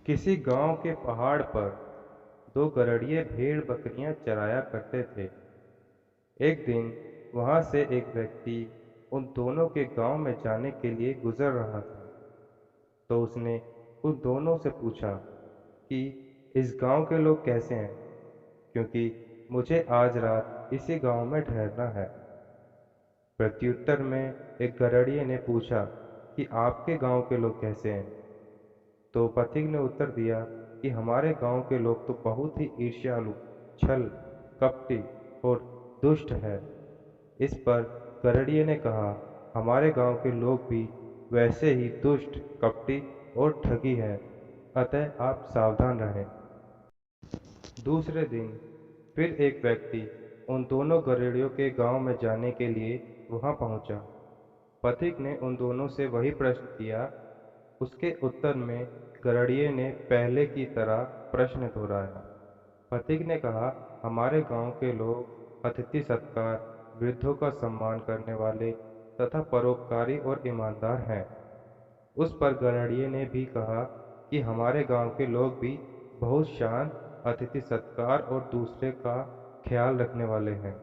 किसी गांव के पहाड़ पर दो गड़रिये भेड़ बकरियां चराया करते थे। एक दिन वहां से एक व्यक्ति उन दोनों के गांव में जाने के लिए गुजर रहा था। तो उसने उन दोनों से पूछा कि इस गांव के लोग कैसे हैं, क्योंकि मुझे आज रात इसी गांव में ठहरना है। प्रत्युत्तर में एक गड़रिये ने पूछा कि आपके गांव के लोग कैसे हैं। तो पथिक ने उत्तर दिया कि हमारे गांव के लोग तो बहुत ही ईर्ष्यालु, छल, कपटी और दुष्ट है। इस पर गड़रिये ने कहा, हमारे गांव के लोग भी वैसे ही दुष्ट, कपटी और ठगी हैं, अतः आप सावधान रहें। दूसरे दिन फिर एक व्यक्ति उन दोनों गड़ेड़ियों के गांव में जाने के लिए वहां पहुंचा। पथिक ने उन दोनों से वही प्रश्न किया। उसके उत्तर में गड़ेड़िये ने पहले की तरह प्रश्न दोहराया। पथिक ने कहा, हमारे गांव के लोग अतिथि सत्कार, वृद्धों का सम्मान करने वाले तथा परोपकारी और ईमानदार हैं। उस पर गड़ेड़िये ने भी कहा कि हमारे गांव के लोग भी बहुत शांत, अतिथि सत्कार और दूसरे का ख्याल रखने वाले हैं।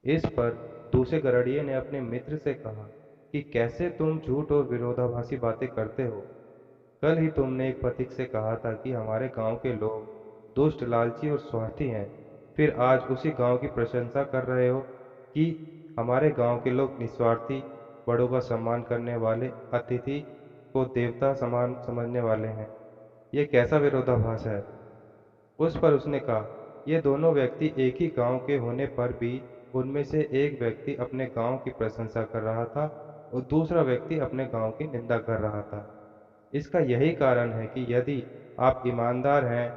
इस पर दूसरे गड़ेड़िये ने अपने मित्र से कहा कि कैसे तुम झूठ और विरोधाभासी बातें करते हो। कल ही तुमने एक पथिक से कहा था कि हमारे गांव के लोग दुष्ट, लालची और स्वार्थी हैं। फिर आज उसी गांव की प्रशंसा कर रहे हो कि हमारे गांव के लोग निस्वार्थी, बड़ों का सम्मान करने वाले, अतिथि को देवता समान समझने वाले हैं। ये कैसा विरोधाभास है। उस पर उसने कहा, ये दोनों व्यक्ति एक ही गांव के होने पर भी उनमें से एक व्यक्ति अपने गांव की प्रशंसा कर रहा था और दूसरा व्यक्ति अपने गांव की निंदा कर रहा था। इसका यही कारण है कि यदि आप ईमानदार हैं,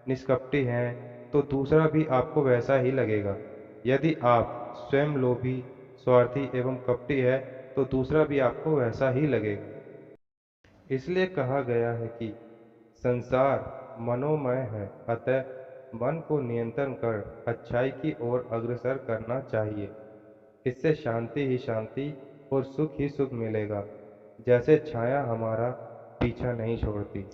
निष्कपटी हैं, तो दूसरा भी आपको वैसा ही लगेगा। यदि आप स्वयं लोभी, स्वार्थी एवं कपटी है, तो दूसरा भी आपको वैसा ही लगेगा। इसलिए कहा गया है कि संसार मनोमय है, अतः मन को नियंत्रण कर अच्छाई की ओर अग्रसर करना चाहिए। इससे शांति ही शांति और सुख ही सुख मिलेगा, जैसे छाया हमारा पीछा नहीं छोड़ती।